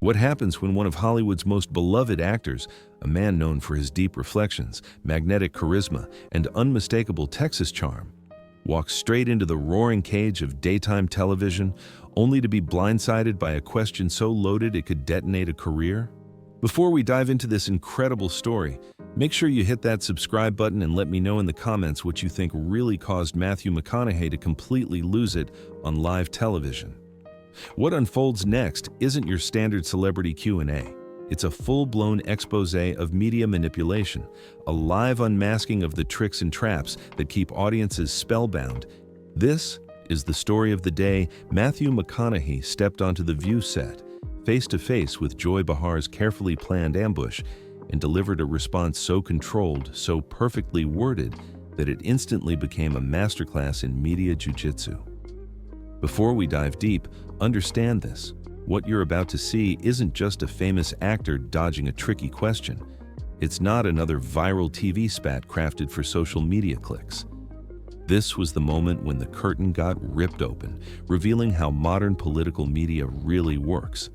What happens when one of Hollywood's most beloved actors, a man known for his deep reflections, magnetic charisma, and unmistakable Texas charm, walks straight into the roaring cage of daytime television, only to be blindsided by a question so loaded it could detonate a career? Before we dive into this incredible story, make sure you hit that subscribe button and let me know in the comments what you think really caused Matthew McConaughey to completely lose it on live television. What unfolds next isn't your standard celebrity Q&A. It's a full-blown exposé of media manipulation, a live unmasking of the tricks and traps that keep audiences spellbound. This is the story of the day Matthew McConaughey stepped onto the View set, face-to-face with Joy Behar's carefully planned ambush, and delivered a response so controlled, so perfectly worded, that it instantly became a masterclass in media jiu-jitsu. Before we dive deep, understand this. What you're about to see isn't just a famous actor dodging a tricky question. It's not another viral TV spat crafted for social media clicks. This was the moment when the curtain got ripped open, revealing how modern political media really works.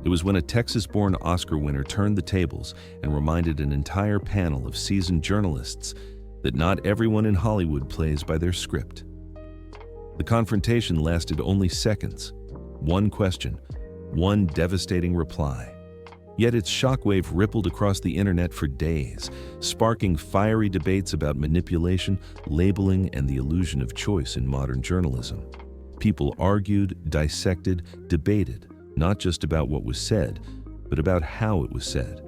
It was when a Texas-born Oscar winner turned the tables and reminded an entire panel of seasoned journalists that not everyone in Hollywood plays by their script. The confrontation lasted only seconds. One question, one devastating reply. Yet its shockwave rippled across the internet for days, sparking fiery debates about manipulation, labeling, and the illusion of choice in modern journalism. People argued, dissected, debated, not just about what was said, but about how it was said.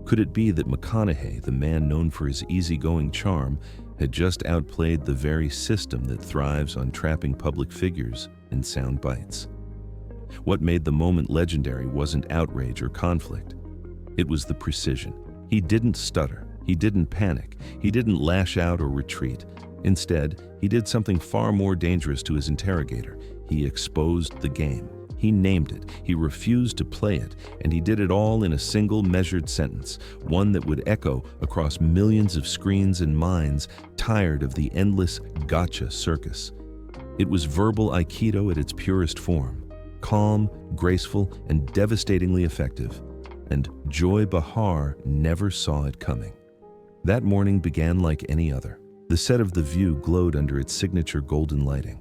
Could it be that McConaughey, the man known for his easygoing charm, had just outplayed the very system that thrives on trapping public figures in sound bites? What made the moment legendary wasn't outrage or conflict. It was the precision. He didn't stutter. He didn't panic. He didn't lash out or retreat. Instead, he did something far more dangerous to his interrogator. He exposed the game. He named it, he refused to play it, and he did it all in a single measured sentence, one that would echo across millions of screens and minds tired of the endless gotcha circus. It was verbal Aikido at its purest form, calm, graceful, and devastatingly effective. And Joy Behar never saw it coming. That morning began like any other. The set of The View glowed under its signature golden lighting.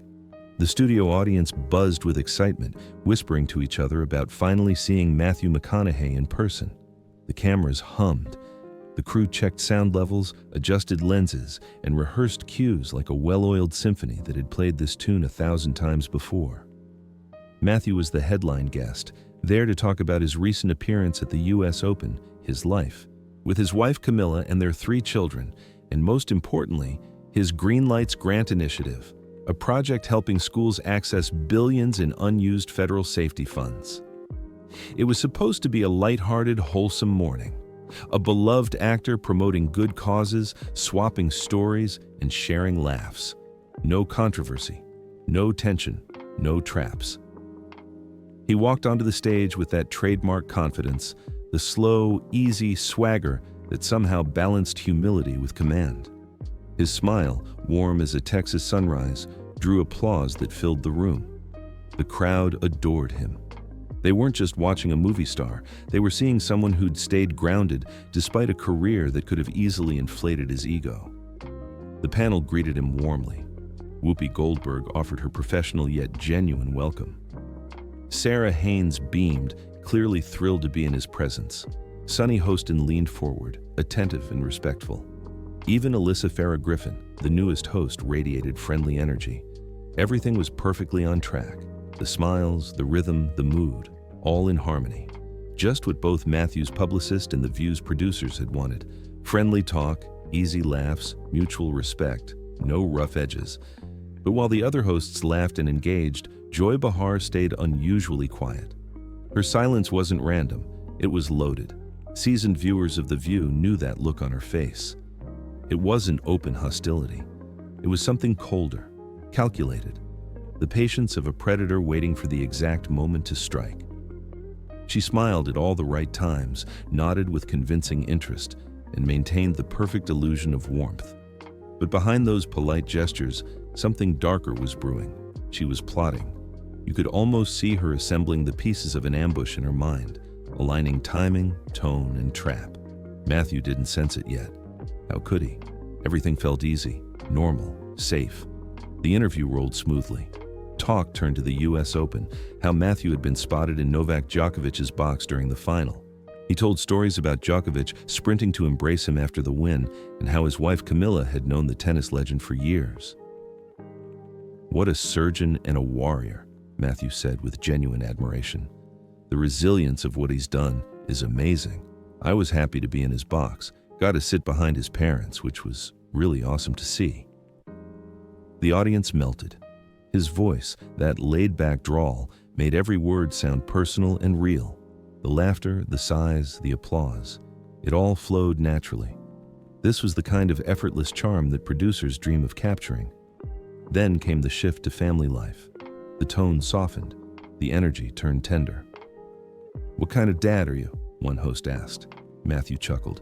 The studio audience buzzed with excitement, whispering to each other about finally seeing Matthew McConaughey in person. The cameras hummed. The crew checked sound levels, adjusted lenses, and rehearsed cues like a well-oiled symphony that had played this tune 1,000 times before. Matthew was the headline guest, there to talk about his recent appearance at the U.S. Open, his life, with his wife Camilla and their 3 children, and most importantly, his Green Lights Grant Initiative, a project helping schools access billions in unused federal safety funds. It was supposed to be a lighthearted, wholesome morning. A beloved actor promoting good causes, swapping stories, and sharing laughs. No controversy, no tension, no traps. He walked onto the stage with that trademark confidence, the slow, easy swagger that somehow balanced humility with command. His smile, warm as a Texas sunrise, drew applause that filled the room. The crowd adored him. They weren't just watching a movie star, they were seeing someone who'd stayed grounded despite a career that could have easily inflated his ego. The panel greeted him warmly. Whoopi Goldberg offered her professional yet genuine welcome. Sarah Haynes beamed, clearly thrilled to be in his presence. Sonny Hostin leaned forward, attentive and respectful. Even Alyssa Farah Griffin, the newest host, radiated friendly energy. Everything was perfectly on track. The smiles, the rhythm, the mood, all in harmony. Just what both Matthew's publicist and The View's producers had wanted. Friendly talk, easy laughs, mutual respect, no rough edges. But while the other hosts laughed and engaged, Joy Behar stayed unusually quiet. Her silence wasn't random, it was loaded. Seasoned viewers of The View knew that look on her face. It wasn't open hostility. It was something colder, calculated. The patience of a predator waiting for the exact moment to strike. She smiled at all the right times, nodded with convincing interest, and maintained the perfect illusion of warmth. But behind those polite gestures, something darker was brewing. She was plotting. You could almost see her assembling the pieces of an ambush in her mind, aligning timing, tone, and trap. Matthew didn't sense it yet. How could he? Everything felt easy, normal, safe. The interview rolled smoothly. Talk turned to the US Open, how Matthew had been spotted in Novak Djokovic's box during the final. He told stories about Djokovic sprinting to embrace him after the win and how his wife Camilla had known the tennis legend for years. "What a surgeon and a warrior," Matthew said with genuine admiration. "The resilience of what he's done is amazing. I was happy to be in his box, got to sit behind his parents, which was really awesome to see." The audience melted. His voice, that laid-back drawl, made every word sound personal and real. The laughter, the sighs, the applause, it all flowed naturally. This was the kind of effortless charm that producers dream of capturing. Then came the shift to family life. The tone softened, the energy turned tender. "What kind of dad are you?" one host asked. Matthew chuckled.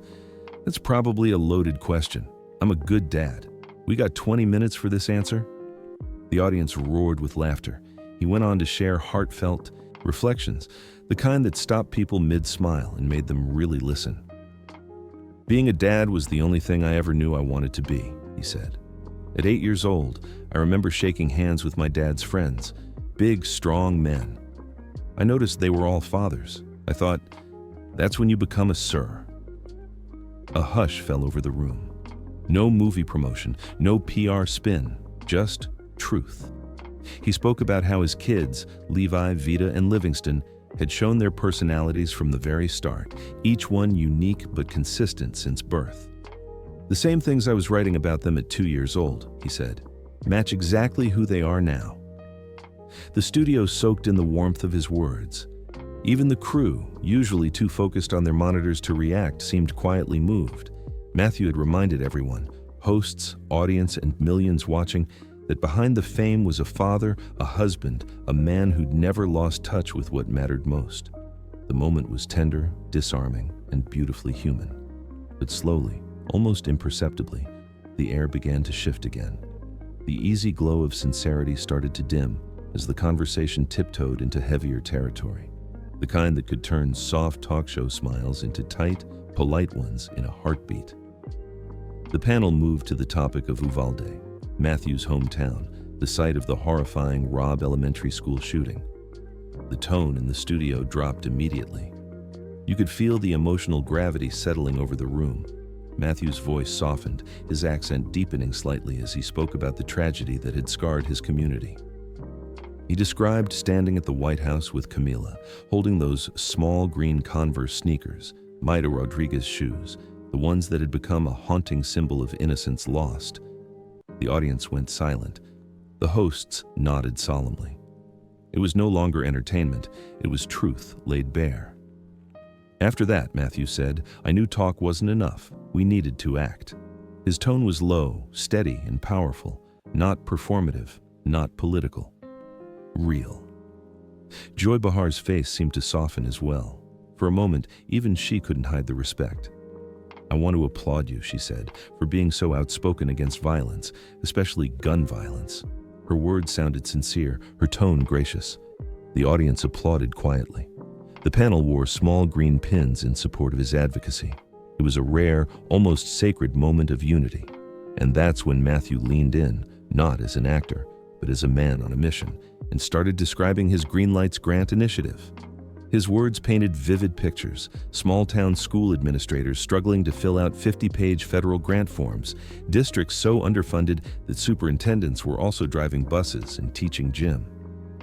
"That's probably a loaded question. I'm a good dad. We got 20 minutes for this answer?" The audience roared with laughter. He went on to share heartfelt reflections, the kind that stopped people mid-smile and made them really listen. "Being a dad was the only thing I ever knew I wanted to be," he said. "At 8 years old, I remember shaking hands with my dad's friends, big, strong men. I noticed they were all fathers. I thought, that's when you become a sir." A hush fell over the room. No movie promotion, no PR spin, just truth. He spoke about how his kids, Levi, Vita, and Livingston, had shown their personalities from the very start, each one unique but consistent since birth. "The same things I was writing about them at 2 years old," he said, "match exactly who they are now." The studio soaked in the warmth of his words. Even the crew, usually too focused on their monitors to react, seemed quietly moved. Matthew had reminded everyone, hosts, audience, and millions watching, that behind the fame was a father, a husband, a man who'd never lost touch with what mattered most. The moment was tender, disarming, and beautifully human. But slowly, almost imperceptibly, the air began to shift again. The easy glow of sincerity started to dim as the conversation tiptoed into heavier territory, the kind that could turn soft talk show smiles into tight, polite ones in a heartbeat. The panel moved to the topic of Uvalde, Matthew's hometown, the site of the horrifying Robb Elementary School shooting. The tone in the studio dropped immediately. You could feel the emotional gravity settling over the room. Matthew's voice softened, his accent deepening slightly as he spoke about the tragedy that had scarred his community. He described standing at the White House with Camila, holding those small green Converse sneakers, Maida Rodriguez shoes, the ones that had become a haunting symbol of innocence lost. The audience went silent. The hosts nodded solemnly. It was no longer entertainment, it was truth laid bare. "After that," Matthew said, "I knew talk wasn't enough. We needed to act." His tone was low, steady, and powerful, not performative, not political. Real. Joy Behar's face seemed to soften as well. For a moment, even she couldn't hide the respect. "I want to applaud you," she said, "for being so outspoken against violence, especially gun violence." Her words sounded sincere, her tone gracious. The audience applauded quietly. The panel wore small green pins in support of his advocacy. It was a rare, almost sacred moment of unity. And that's when Matthew leaned in, not as an actor, but as a man on a mission, and started describing his Greenlights Grant initiative. His words painted vivid pictures, small-town school administrators struggling to fill out 50-page federal grant forms, districts so underfunded that superintendents were also driving buses and teaching gym.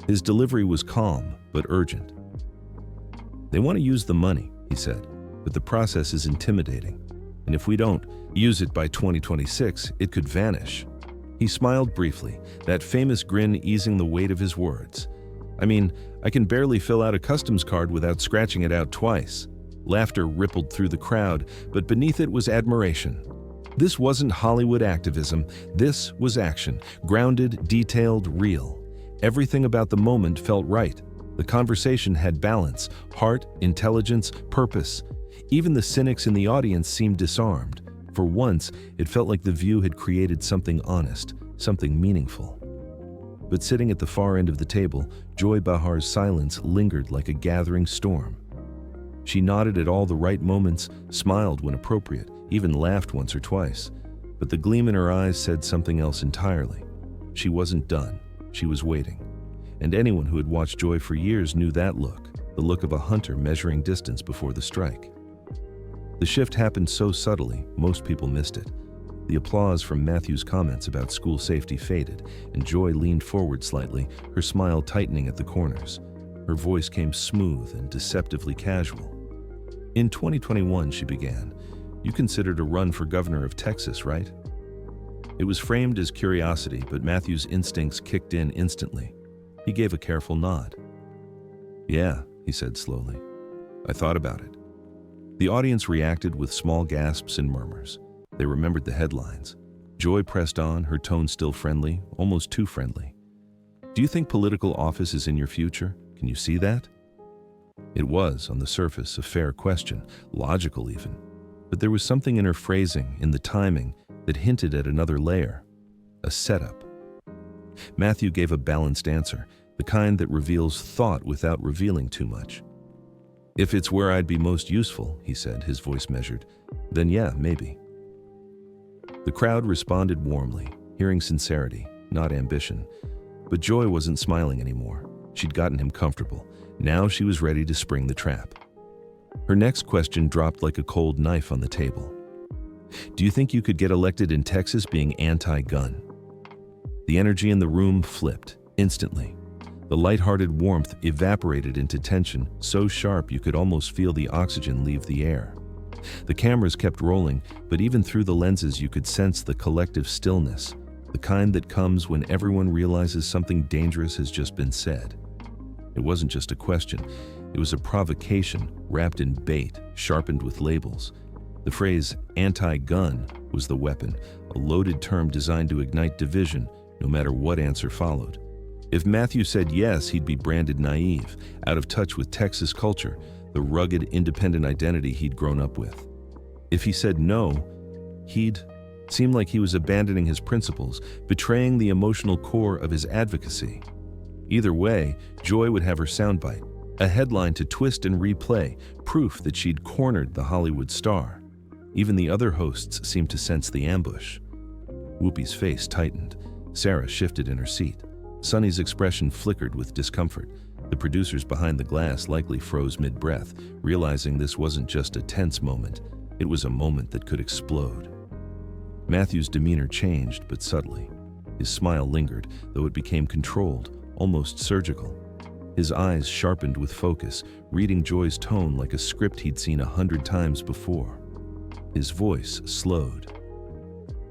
His delivery was calm, but urgent. "They want to use the money," he said, "but the process is intimidating. And if we don't use it by 2026, it could vanish." He smiled briefly, that famous grin easing the weight of his words. "I mean, I can barely fill out a customs card without scratching it out twice." Laughter rippled through the crowd, but beneath it was admiration. This wasn't Hollywood activism, this was action, grounded, detailed, real. Everything about the moment felt right. The conversation had balance, heart, intelligence, purpose. Even the cynics in the audience seemed disarmed. For once, it felt like the view had created something honest, something meaningful. But sitting at the far end of the table, Joy Behar's silence lingered like a gathering storm. She nodded at all the right moments, smiled when appropriate, even laughed once or twice. But the gleam in her eyes said something else entirely. She wasn't done. She was waiting. And anyone who had watched Joy for years knew that look, the look of a hunter measuring distance before the strike. The shift happened so subtly, most people missed it. The applause from Matthew's comments about school safety faded, and Joy leaned forward slightly, her smile tightening at the corners. Her voice came smooth and deceptively casual. In 2021, she began, "You considered a run for governor of Texas, right?" It was framed as curiosity, but Matthew's instincts kicked in instantly. He gave a careful nod. "Yeah," he said slowly. "I thought about it." The audience reacted with small gasps and murmurs. They remembered the headlines. Joy pressed on, her tone still friendly, almost too friendly. "Do you think political office is in your future? Can you see that?" It was, on the surface, a fair question, logical even. But there was something in her phrasing, in the timing, that hinted at another layer. A setup. Matthew gave a balanced answer, the kind that reveals thought without revealing too much. "If it's where I'd be most useful," he said, his voice measured, "then yeah, maybe." The crowd responded warmly, hearing sincerity, not ambition. But Joy wasn't smiling anymore. She'd gotten him comfortable. Now she was ready to spring the trap. Her next question dropped like a cold knife on the table. "Do you think you could get elected in Texas being anti-gun?" The energy in the room flipped, instantly. The lighthearted warmth evaporated into tension, so sharp you could almost feel the oxygen leave the air. The cameras kept rolling, but even through the lenses you could sense the collective stillness, the kind that comes when everyone realizes something dangerous has just been said. It wasn't just a question, it was a provocation wrapped in bait, sharpened with labels. The phrase anti-gun was the weapon, a loaded term designed to ignite division, no matter what answer followed. If Matthew said yes, he'd be branded naive, out of touch with Texas culture, the rugged, independent identity he'd grown up with. If he said no, he'd seem like he was abandoning his principles, betraying the emotional core of his advocacy. Either way, Joy would have her soundbite, a headline to twist and replay, proof that she'd cornered the Hollywood star. Even the other hosts seemed to sense the ambush. Whoopi's face tightened. Sarah shifted in her seat. Sonny's expression flickered with discomfort. The producers behind the glass likely froze mid-breath, realizing this wasn't just a tense moment, it was a moment that could explode. Matthew's demeanor changed, but subtly. His smile lingered, though it became controlled, almost surgical. His eyes sharpened with focus, reading Joy's tone like a script he'd seen 100 times before. His voice slowed.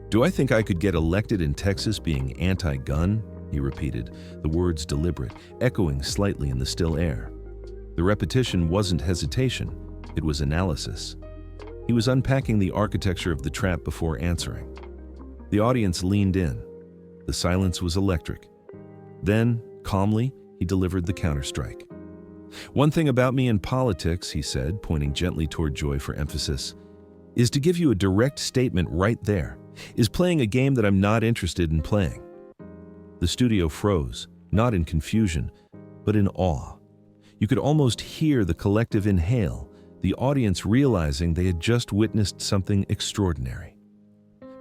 "Do I think I could get elected in Texas being anti-gun?" he repeated, the words deliberate, echoing slightly in the still air. The repetition wasn't hesitation, it was analysis. He was unpacking the architecture of the trap before answering. The audience leaned in. The silence was electric. Then, calmly, he delivered the counterstrike. "One thing about me in politics," he said, pointing gently toward Joy for emphasis, "is to give you a direct statement right there, is playing a game that I'm not interested in playing." The studio froze, not in confusion, but in awe. You could almost hear the collective inhale, the audience realizing they had just witnessed something extraordinary.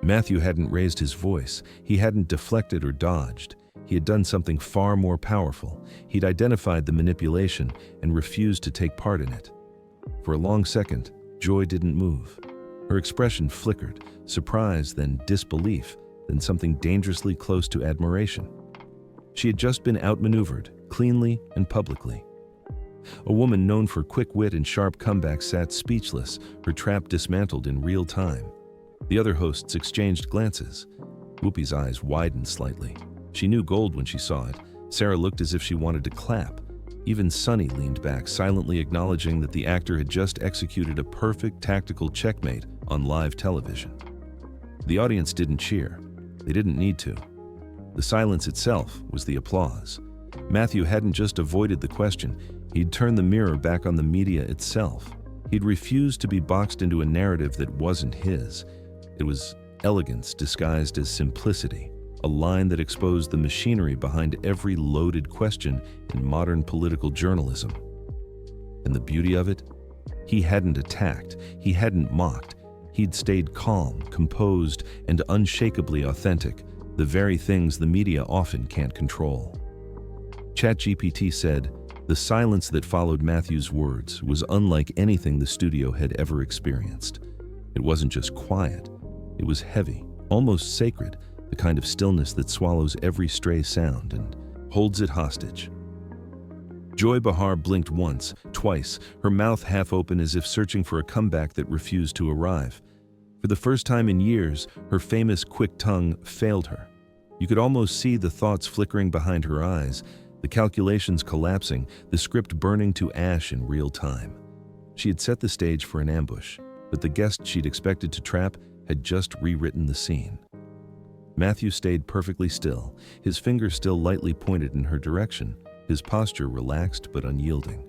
Matthew hadn't raised his voice, he hadn't deflected or dodged. He had done something far more powerful. He'd identified the manipulation and refused to take part in it. For a long second, Joy didn't move. Her expression flickered, surprise, then disbelief, then something dangerously close to admiration. She had just been outmaneuvered, cleanly and publicly. A woman known for quick wit and sharp comebacks sat speechless, her trap dismantled in real time. The other hosts exchanged glances. Whoopi's eyes widened slightly. She knew gold when she saw it. Sarah looked as if she wanted to clap. Even Sonny leaned back, silently acknowledging that the actor had just executed a perfect tactical checkmate on live television. The audience didn't cheer. They didn't need to. The silence itself was the applause. Matthew hadn't just avoided the question, he'd turned the mirror back on the media itself. He'd refused to be boxed into a narrative that wasn't his. It was elegance disguised as simplicity, a line that exposed the machinery behind every loaded question in modern political journalism. And the beauty of it? He hadn't attacked, he hadn't mocked. He'd stayed calm, composed, and unshakably authentic, the very things the media often can't control. ChatGPT said, "The silence that followed Matthew's words was unlike anything the studio had ever experienced. It wasn't just quiet, it was heavy, almost sacred, the kind of stillness that swallows every stray sound and holds it hostage." Joy Behar blinked once, twice, her mouth half open as if searching for a comeback that refused to arrive. For the first time in years, her famous quick tongue failed her. You could almost see the thoughts flickering behind her eyes, the calculations collapsing, the script burning to ash in real time. She had set the stage for an ambush, but the guest she'd expected to trap had just rewritten the scene. Matthew stayed perfectly still, his finger still lightly pointed in her direction, his posture relaxed but unyielding.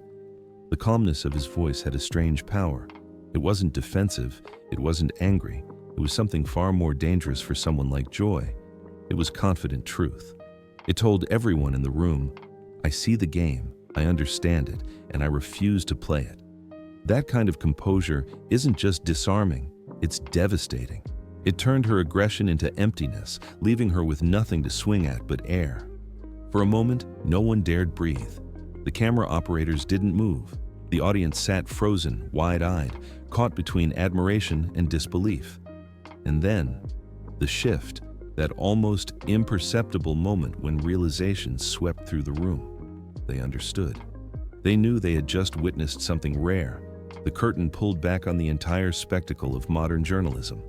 The calmness of his voice had a strange power. It wasn't defensive, it wasn't angry, it was something far more dangerous for someone like Joy. It was confident truth. It told everyone in the room, "I see the game, I understand it, and I refuse to play it." That kind of composure isn't just disarming, it's devastating. It turned her aggression into emptiness, leaving her with nothing to swing at but air. For a moment, no one dared breathe. The camera operators didn't move. The audience sat frozen, wide-eyed, caught between admiration and disbelief. And then, the shift, that almost imperceptible moment when realization swept through the room. They understood. They knew they had just witnessed something rare. The curtain pulled back on the entire spectacle of modern journalism.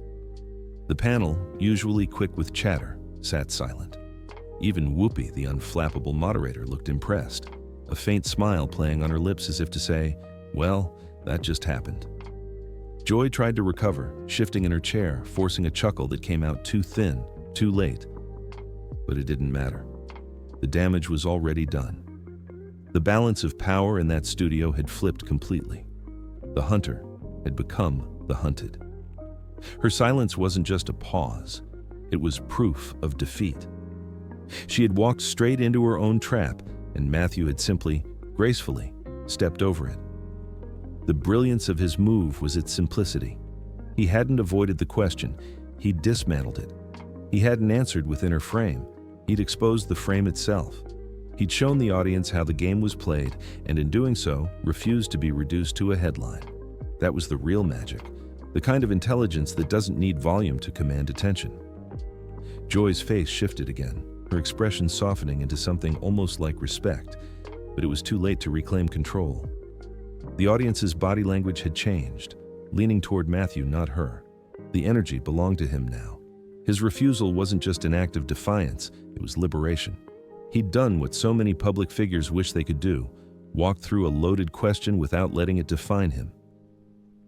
The panel, usually quick with chatter, sat silent. Even Whoopi, the unflappable moderator, looked impressed, a faint smile playing on her lips as if to say, "Well, that just happened." Joy tried to recover, shifting in her chair, forcing a chuckle that came out too thin, too late. But it didn't matter. The damage was already done. The balance of power in that studio had flipped completely. The hunter had become the hunted. Her silence wasn't just a pause, it was proof of defeat. She had walked straight into her own trap, and Matthew had simply, gracefully, stepped over it. The brilliance of his move was its simplicity. He hadn't avoided the question, he'd dismantled it. He hadn't answered within her frame, he'd exposed the frame itself. He'd shown the audience how the game was played, and in doing so, refused to be reduced to a headline. That was the real magic, the kind of intelligence that doesn't need volume to command attention. Joy's face shifted again, her expression softening into something almost like respect, but it was too late to reclaim control. The audience's body language had changed, leaning toward Matthew, not her. The energy belonged to him now. His refusal wasn't just an act of defiance, it was liberation. He'd done what so many public figures wish they could do, walked through a loaded question without letting it define him.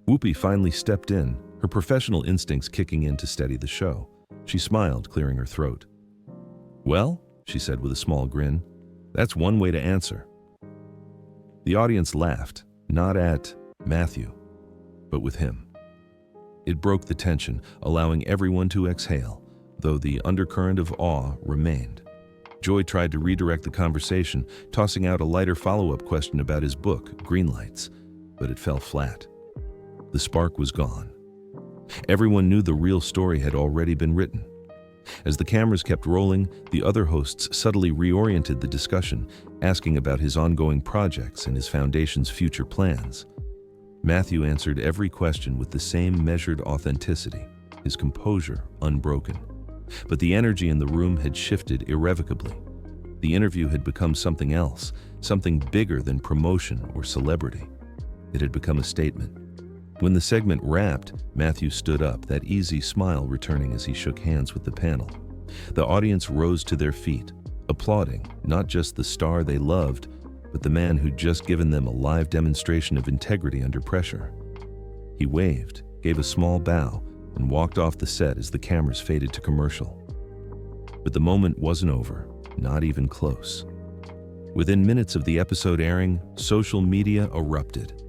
Whoopi finally stepped in, her professional instincts kicking in to steady the show. She smiled, clearing her throat. "Well," she said with a small grin, "that's one way to answer." The audience laughed, not at Matthew, but with him. It broke the tension, allowing everyone to exhale, though the undercurrent of awe remained. Joy tried to redirect the conversation, tossing out a lighter follow-up question about his book, Greenlights, but it fell flat. The spark was gone. Everyone knew the real story had already been written. As the cameras kept rolling, the other hosts subtly reoriented the discussion, asking about his ongoing projects and his foundation's future plans. Matthew answered every question with the same measured authenticity, his composure unbroken. But the energy in the room had shifted irrevocably. The interview had become something else, something bigger than promotion or celebrity. It had become a statement. When the segment wrapped, Matthew stood up, that easy smile returning as he shook hands with the panel. The audience rose to their feet, applauding not just the star they loved, but the man who'd just given them a live demonstration of integrity under pressure. He waved, gave a small bow, and walked off the set as the cameras faded to commercial. But the moment wasn't over, not even close. Within minutes of the episode airing, social media erupted.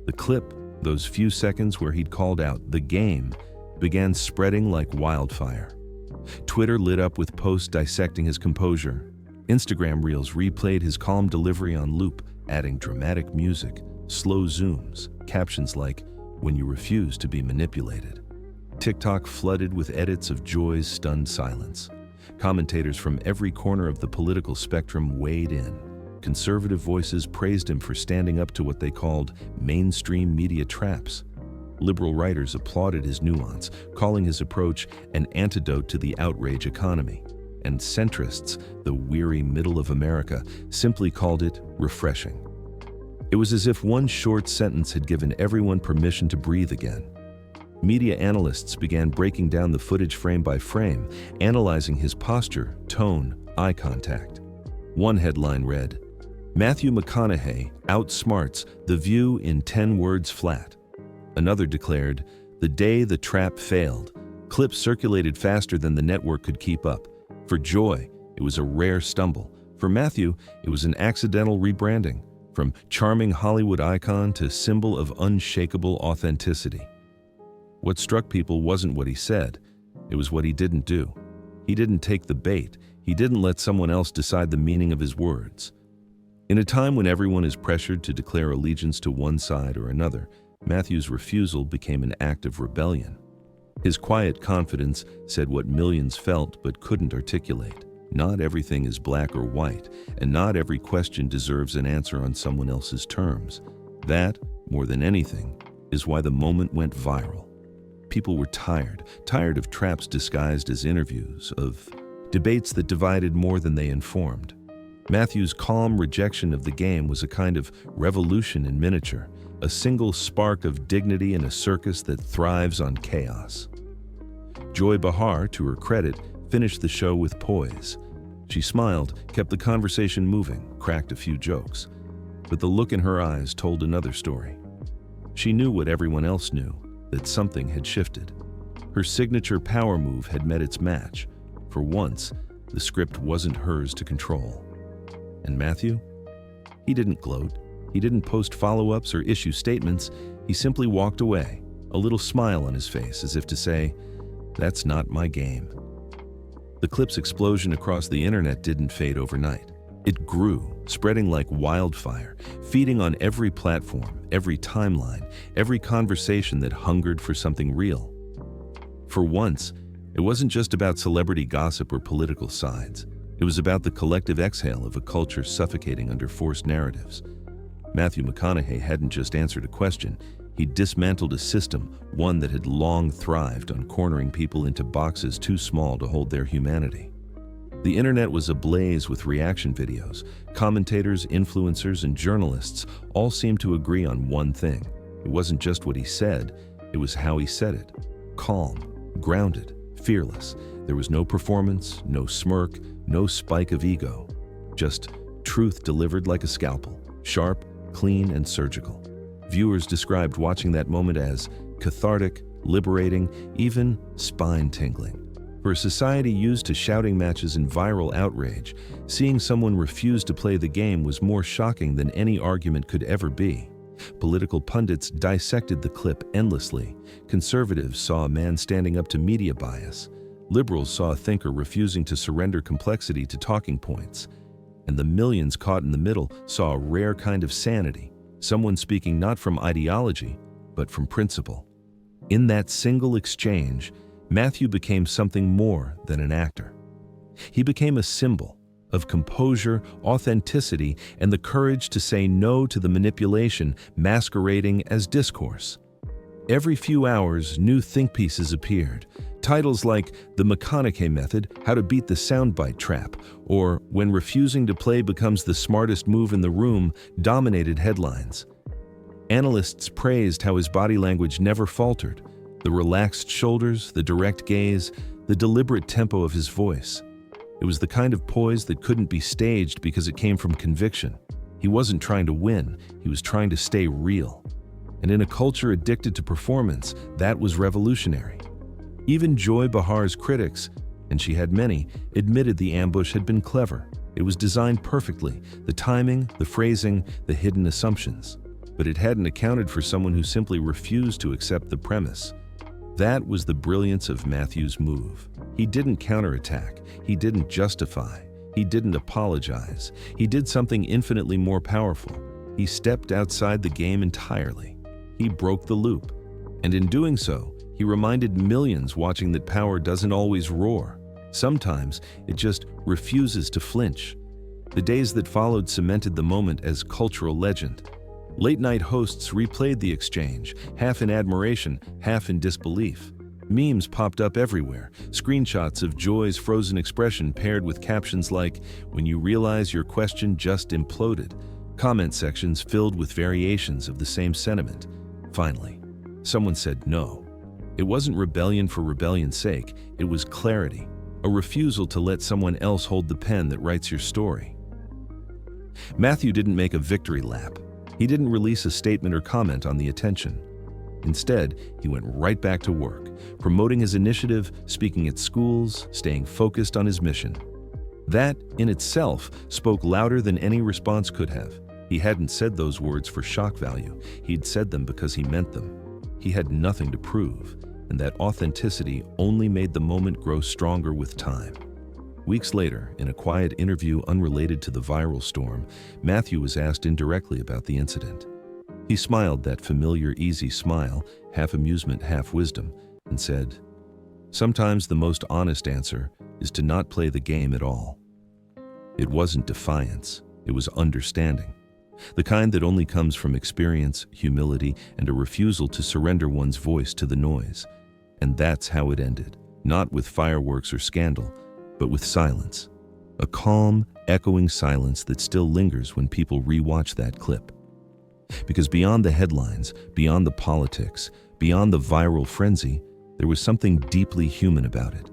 The clip, those few seconds where he'd called out "the game," began spreading like wildfire. Twitter lit up with posts dissecting his composure. Instagram reels replayed his calm delivery on loop, adding dramatic music, slow zooms, captions like, "When you refuse to be manipulated." TikTok flooded with edits of Joy's stunned silence. Commentators from every corner of the political spectrum weighed in. Conservative voices praised him for standing up to what they called mainstream media traps. Liberal writers applauded his nuance, calling his approach an antidote to the outrage economy. And centrists, the weary middle of America, simply called it refreshing. It was as if one short sentence had given everyone permission to breathe again. Media analysts began breaking down the footage frame by frame, analyzing his posture, tone, eye contact. One headline read, "Matthew McConaughey outsmarts The View in 10 words flat." Another declared, "The day the trap failed." Clips circulated faster than the network could keep up. For Joy, it was a rare stumble. For Matthew, it was an accidental rebranding, from charming Hollywood icon to symbol of unshakable authenticity. What struck people wasn't what he said, it was what he didn't do. He didn't take the bait, he didn't let someone else decide the meaning of his words. In a time when everyone is pressured to declare allegiance to one side or another, Matthew's refusal became an act of rebellion. His quiet confidence said what millions felt but couldn't articulate. Not everything is black or white, and not every question deserves an answer on someone else's terms. That, more than anything, is why the moment went viral. People were tired of traps disguised as interviews, of debates that divided more than they informed. Matthew's calm rejection of the game was a kind of revolution in miniature, a single spark of dignity in a circus that thrives on chaos. Joy Behar, to her credit, finished the show with poise. She smiled, kept the conversation moving, cracked a few jokes. But the look in her eyes told another story. She knew what everyone else knew, that something had shifted. Her signature power move had met its match. For once, the script wasn't hers to control. And Matthew? He didn't gloat. He didn't post follow-ups or issue statements. He simply walked away, a little smile on his face as if to say, "That's not my game." The clip's explosion across the internet didn't fade overnight. It grew, spreading like wildfire, feeding on every platform, every timeline, every conversation that hungered for something real. For once, it wasn't just about celebrity gossip or political sides. It was about the collective exhale of a culture suffocating under forced narratives. Matthew McConaughey hadn't just answered a question, he dismantled a system, one that had long thrived on cornering people into boxes too small to hold their humanity. The internet was ablaze with reaction videos. Commentators, influencers, and journalists all seemed to agree on one thing. It wasn't just what he said, it was how he said it. Calm, grounded, fearless. There was no performance, no smirk, no spike of ego. Just truth delivered like a scalpel, sharp, clean, and surgical. Viewers described watching that moment as cathartic, liberating, even spine-tingling. For a society used to shouting matches and viral outrage, seeing someone refuse to play the game was more shocking than any argument could ever be. Political pundits dissected the clip endlessly. Conservatives saw a man standing up to media bias. Liberals saw a thinker refusing to surrender complexity to talking points. And the millions caught in the middle saw a rare kind of sanity, someone speaking not from ideology, but from principle. In that single exchange, Matthew became something more than an actor. He became a symbol of composure, authenticity, and the courage to say no to the manipulation masquerading as discourse. Every few hours, new think pieces appeared. Titles like The McConaughey Method, How to Beat the Soundbite Trap, or When Refusing to Play Becomes the Smartest Move in the Room dominated headlines. Analysts praised how his body language never faltered. The relaxed shoulders, the direct gaze, the deliberate tempo of his voice. It was the kind of poise that couldn't be staged because it came from conviction. He wasn't trying to win, he was trying to stay real. And in a culture addicted to performance, that was revolutionary. Even Joy Behar's critics, and she had many, admitted the ambush had been clever. It was designed perfectly, the timing, the phrasing, the hidden assumptions. But it hadn't accounted for someone who simply refused to accept the premise. That was the brilliance of Matthew's move. He didn't counterattack, he didn't justify, he didn't apologize. He did something infinitely more powerful. He stepped outside the game entirely. He broke the loop. And in doing so, he reminded millions watching that power doesn't always roar. Sometimes it just refuses to flinch. The days that followed cemented the moment as cultural legend. Late-night hosts replayed the exchange, half in admiration, half in disbelief. Memes popped up everywhere, screenshots of Joy's frozen expression paired with captions like, "When you realize your question just imploded." Comment sections filled with variations of the same sentiment. Finally, someone said no. It wasn't rebellion for rebellion's sake, it was clarity, a refusal to let someone else hold the pen that writes your story. Matthew didn't make a victory lap. He didn't release a statement or comment on the attention. Instead, he went right back to work, promoting his initiative, speaking at schools, staying focused on his mission. That, in itself, spoke louder than any response could have. He hadn't said those words for shock value. He'd said them because he meant them. He had nothing to prove, and that authenticity only made the moment grow stronger with time. Weeks later, in a quiet interview unrelated to the viral storm, Matthew was asked indirectly about the incident. He smiled that familiar, easy smile, half amusement, half wisdom, and said, "Sometimes the most honest answer is to not play the game at all." It wasn't defiance, it was understanding. The kind that only comes from experience, humility, and a refusal to surrender one's voice to the noise. And that's how it ended, not with fireworks or scandal, but with silence. A calm, echoing silence that still lingers when people rewatch that clip. Because beyond the headlines, beyond the politics, beyond the viral frenzy, there was something deeply human about it.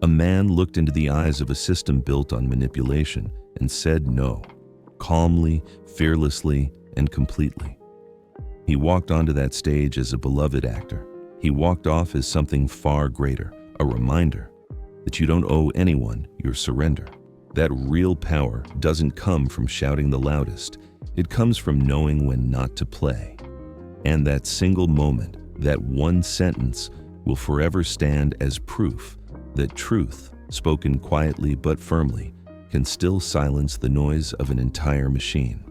A man looked into the eyes of a system built on manipulation and said no, calmly, fearlessly, and completely. He walked onto that stage as a beloved actor. He walked off as something far greater, a reminder that you don't owe anyone your surrender. That real power doesn't come from shouting the loudest. It comes from knowing when not to play. And that single moment, that one sentence, will forever stand as proof that truth, spoken quietly but firmly, can still silence the noise of an entire machine.